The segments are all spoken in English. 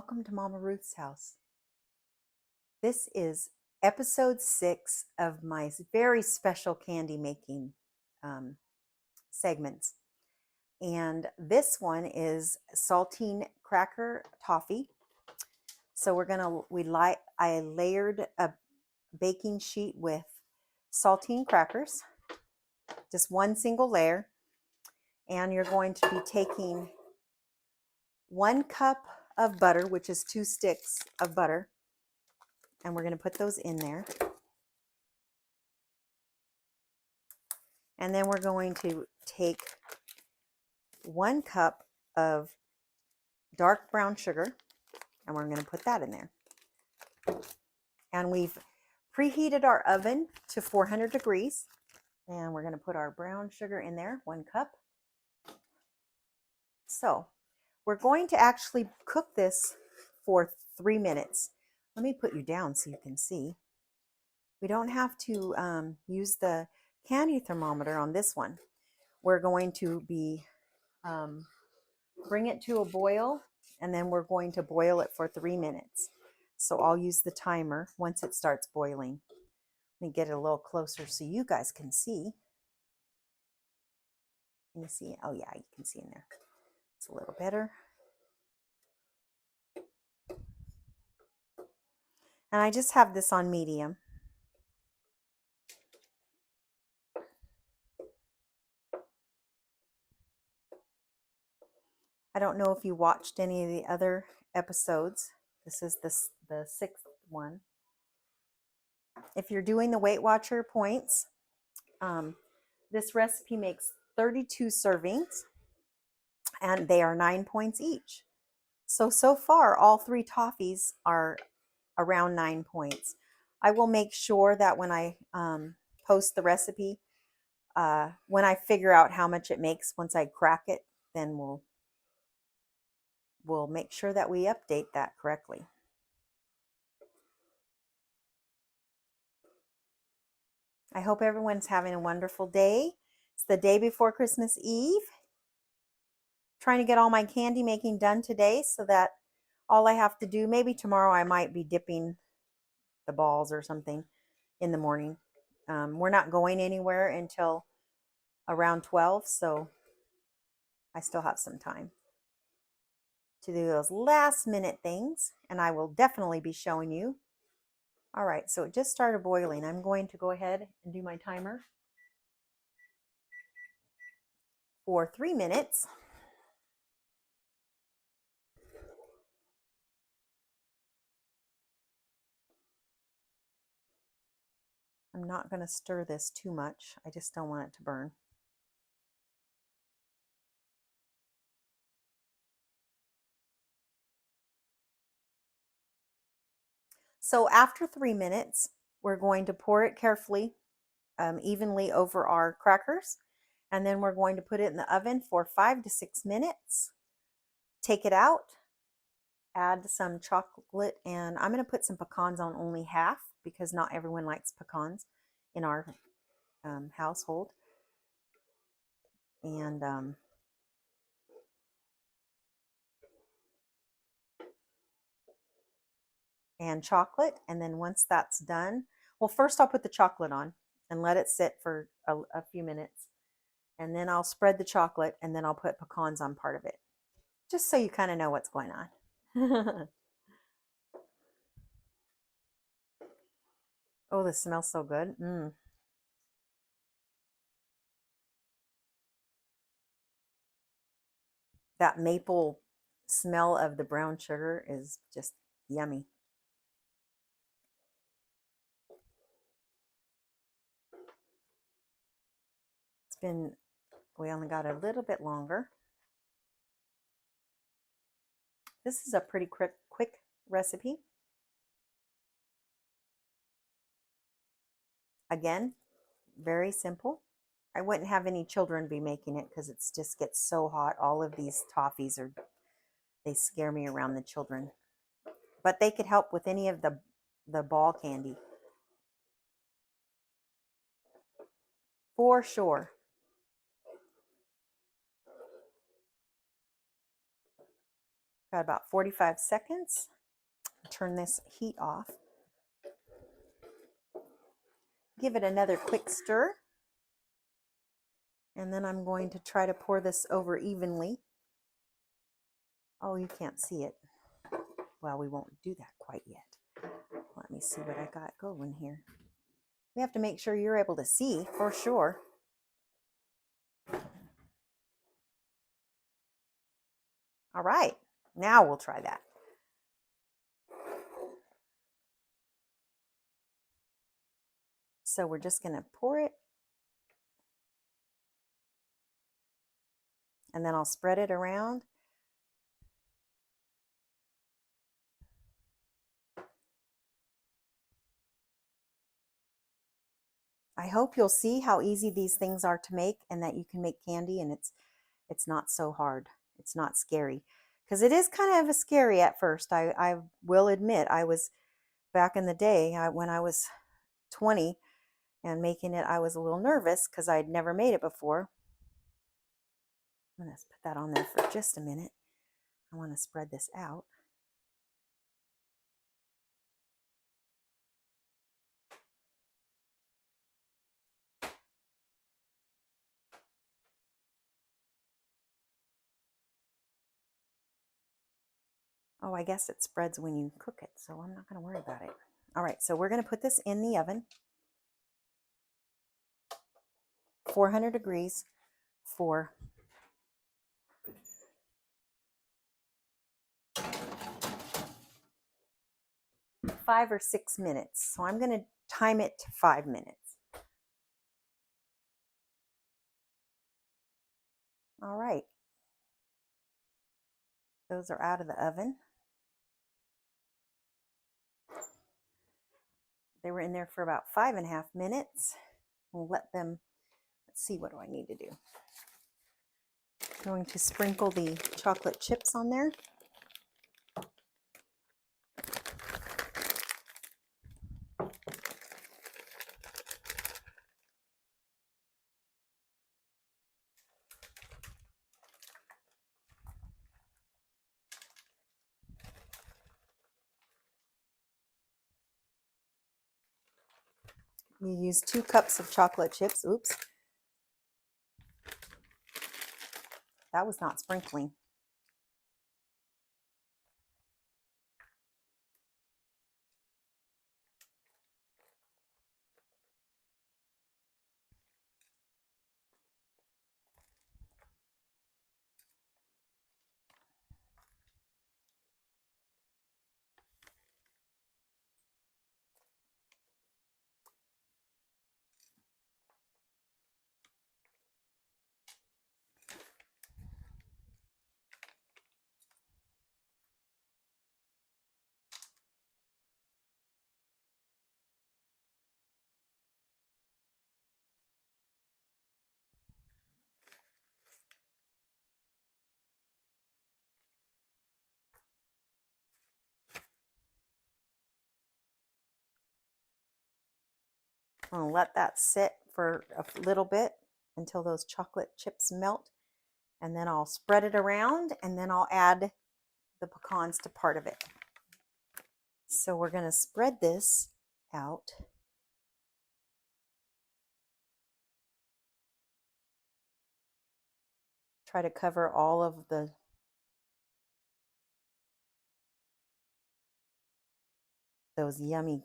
welcome to Mama Ruth's house. This is episode 6 of my very special candy making segments. And this one is saltine cracker toffee. So I layered a baking sheet with saltine crackers, just one single layer. And you're going to be taking 1 cup of butter, which is 2 sticks of butter, and we're going to put those in there. And then we're going to take 1 cup of dark brown sugar, and we're going to put that in there. And we've preheated our oven to 400 degrees, and we're going to put our brown sugar in there, 1 cup. So we're going to actually cook this for 3 minutes. Let me put you down so you can see. We don't have to use the candy thermometer on this one. We're going to be bring it to a boil, and then we're going to boil it for 3 minutes. So I'll use the timer once it starts boiling. Let me get it a little closer so you guys can see. Can you see? Oh yeah, you can see in there. It's a little better. And I just have this on medium. I don't know if you watched any of the other episodes. This is the 6th one. If you're doing the Weight Watcher points, this recipe makes 32 servings, and they are 9 points each. So far, all 3 toffees are around 9 points. I will make sure that when I post the recipe, when I figure out how much it makes, once I crack it, then we'll make sure that we update that correctly. I hope everyone's having a wonderful day. It's the day before Christmas Eve. Trying to get all my candy making done today so that all I have to do, maybe tomorrow I might be dipping the balls or something in the morning. We're not going anywhere until around 12, so I still have some time to do those last minute things, and I will definitely be showing you. All right, so it just started boiling. I'm going to go ahead and do my timer for 3 minutes. I'm not going to stir this too much. I just don't want it to burn. So after 3 minutes, we're going to pour it carefully, evenly over our crackers. And then we're going to put it in the oven for 5 to 6 minutes. Take it out, add some chocolate, and I'm going to put some pecans on only half because not everyone likes pecans in our household. And chocolate. And then once that's done, well, first I'll put the chocolate on and let it sit for a few minutes. And then I'll spread the chocolate, and then I'll put pecans on part of it, just so you kind of know what's going on. Oh, this smells so good. That maple smell of the brown sugar is just yummy. We only got a little bit longer. This is a pretty quick recipe. Again, very simple. I wouldn't have any children be making it because it just gets so hot. All of these toffees they scare me around the children. But they could help with any of the ball candy. For sure. Got about 45 seconds. Turn this heat off. Give it another quick stir. And then I'm going to try to pour this over evenly. Oh, you can't see it. Well, we won't do that quite yet. Let me see what I got going here. We have to make sure you're able to see for sure. All right, now we'll try that. So we're just going to pour it. And then I'll spread it around. I hope you'll see how easy these things are to make and that you can make candy and it's not so hard. It's not scary. Because it is kind of scary at first. I will admit, I was back in the day when I was 20 and making it, I was a little nervous because I'd never made it before. I'm going to put that on there for just a minute. I want to spread this out. Oh, I guess it spreads when you cook it, so I'm not going to worry about it. All right, so we're going to put this in the oven. 400 degrees for 5 or 6 minutes. So I'm going to time it to 5 minutes. All right. Those are out of the oven. They were in there for about 5.5 minutes. We'll let them, let's see, what do I need to do? I'm going to sprinkle the chocolate chips on there. You use 2 cups of chocolate chips. Oops. That was not sprinkling. I'm going to let that sit for a little bit until those chocolate chips melt. And then I'll spread it around and then I'll add the pecans to part of it. So we're going to spread this out. Try to cover all of those yummy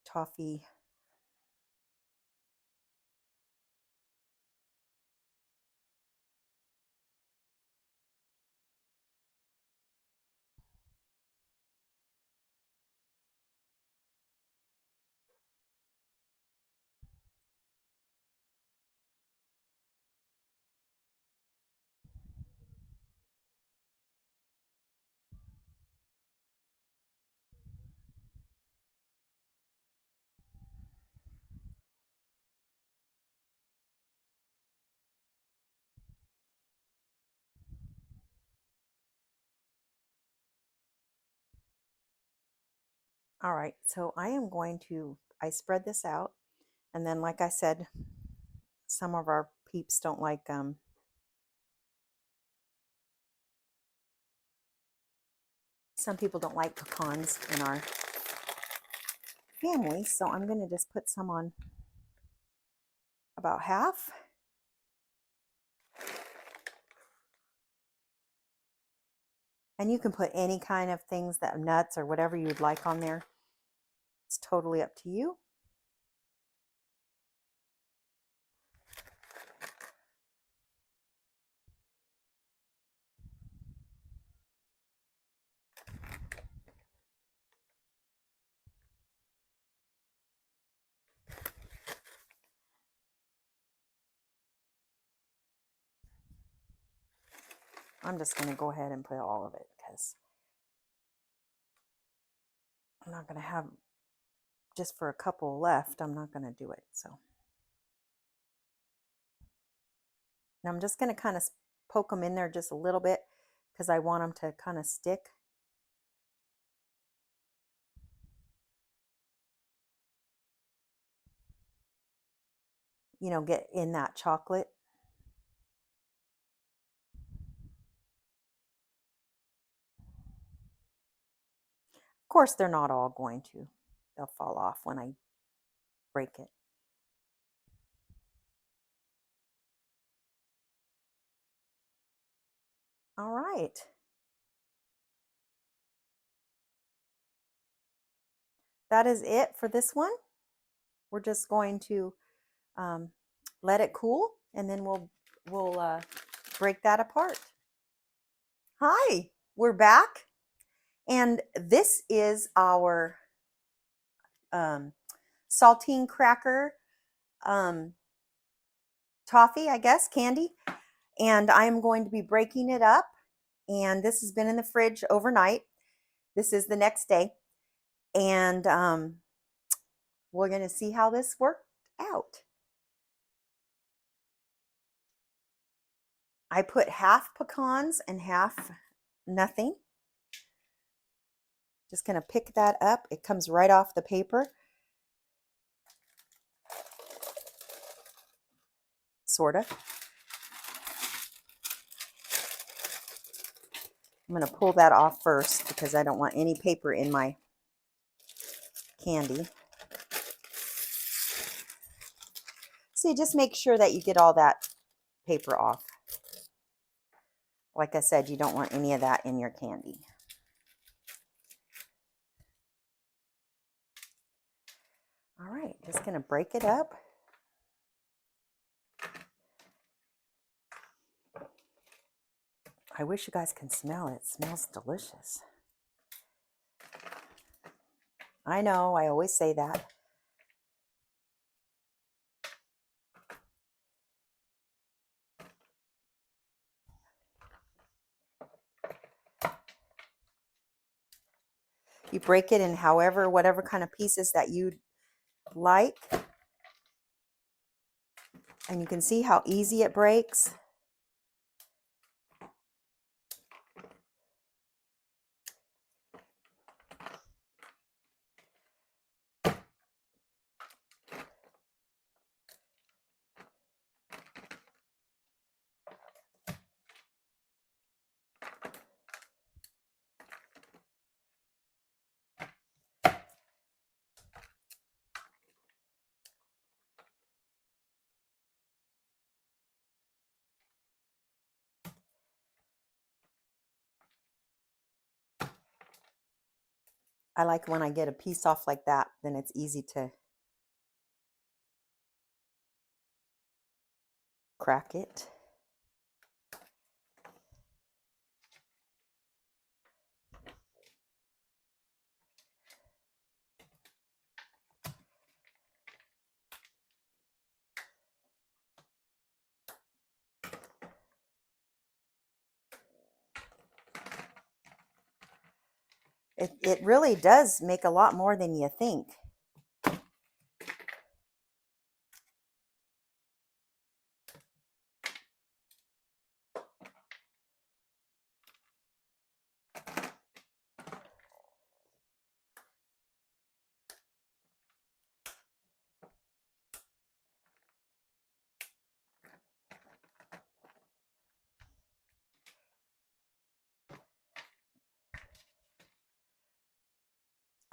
toffee. All right, so I spread this out, and then like I said, some of our peeps don't like Some people don't like pecans in our family, so I'm going to just put some on about half. And you can put any kind of things, that nuts or whatever you would like on there. It's totally up to you. I'm just going to go ahead and put all of it because I'm not going to have just for a couple left. I'm not going to do it. So now I'm just going to kind of poke them in there just a little bit because I want them to kind of stick. You know, get in that chocolate. Of course, they're not all going to. They'll fall off when I break it. All right. That is it for this one. We're just going to let it cool, and then we'll break that apart. Hi, we're back, and this is our saltine cracker toffee, I guess, candy, and I'm going to be breaking it up, and this has been in the fridge overnight. This is the next day, and we're going to see how this worked out. I put half pecans and half nothing. Just going to pick that up. It comes right off the paper. Sort of. I'm going to pull that off first because I don't want any paper in my candy. So you just make sure that you get all that paper off. Like I said, you don't want any of that in your candy. All right, just going to break it up. I wish you guys can smell it. It smells delicious. I know, I always say that. You break it in whatever kind of pieces that you like. And you can see how easy it breaks. I like when I get a piece off like that, then it's easy to crack it. It really does make a lot more than you think.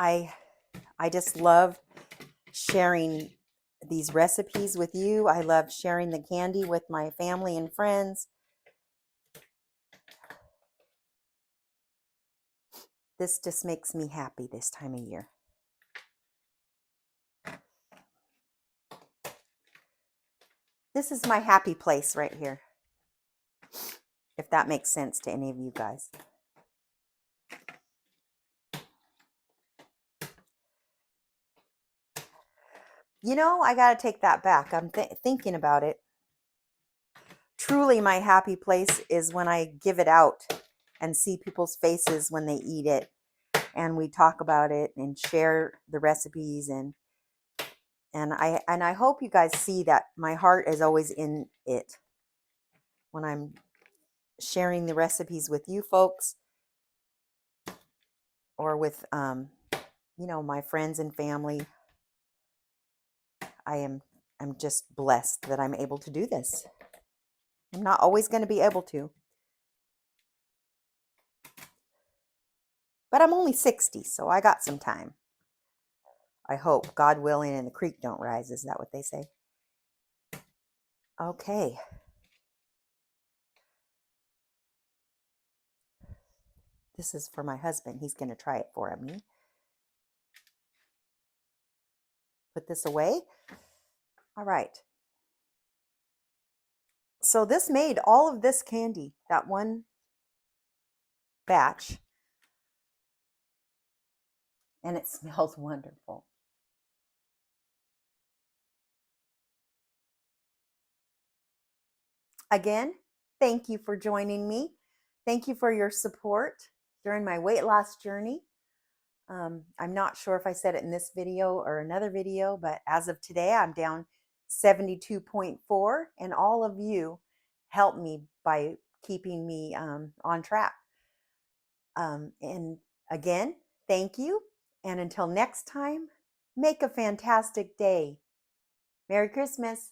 I just love sharing these recipes with you. I love sharing the candy with my family and friends. This just makes me happy this time of year. This is my happy place right here, if that makes sense to any of you guys. You know, I got to take that back. I'm thinking about it. Truly, my happy place is when I give it out and see people's faces when they eat it, and we talk about it and share the recipes, and I hope you guys see that my heart is always in it when I'm sharing the recipes with you folks, or with you know, my friends and family. I'm just blessed that I'm able to do this. I'm not always going to be able to, but I'm only 60, so I got some time. I hope, God willing, and the creek don't rise. Is that what they say? Okay. This is for my husband. He's going to try it for me. Put this away. All right. So this made all of this candy, that one batch, and it smells wonderful. Again, thank you for joining me. Thank you for your support during my weight loss journey. I'm not sure if I said it in this video or another video, but as of today, I'm down 72.4, and all of you helped me by keeping me on track. And again, thank you. And until next time, make a fantastic day. Merry Christmas.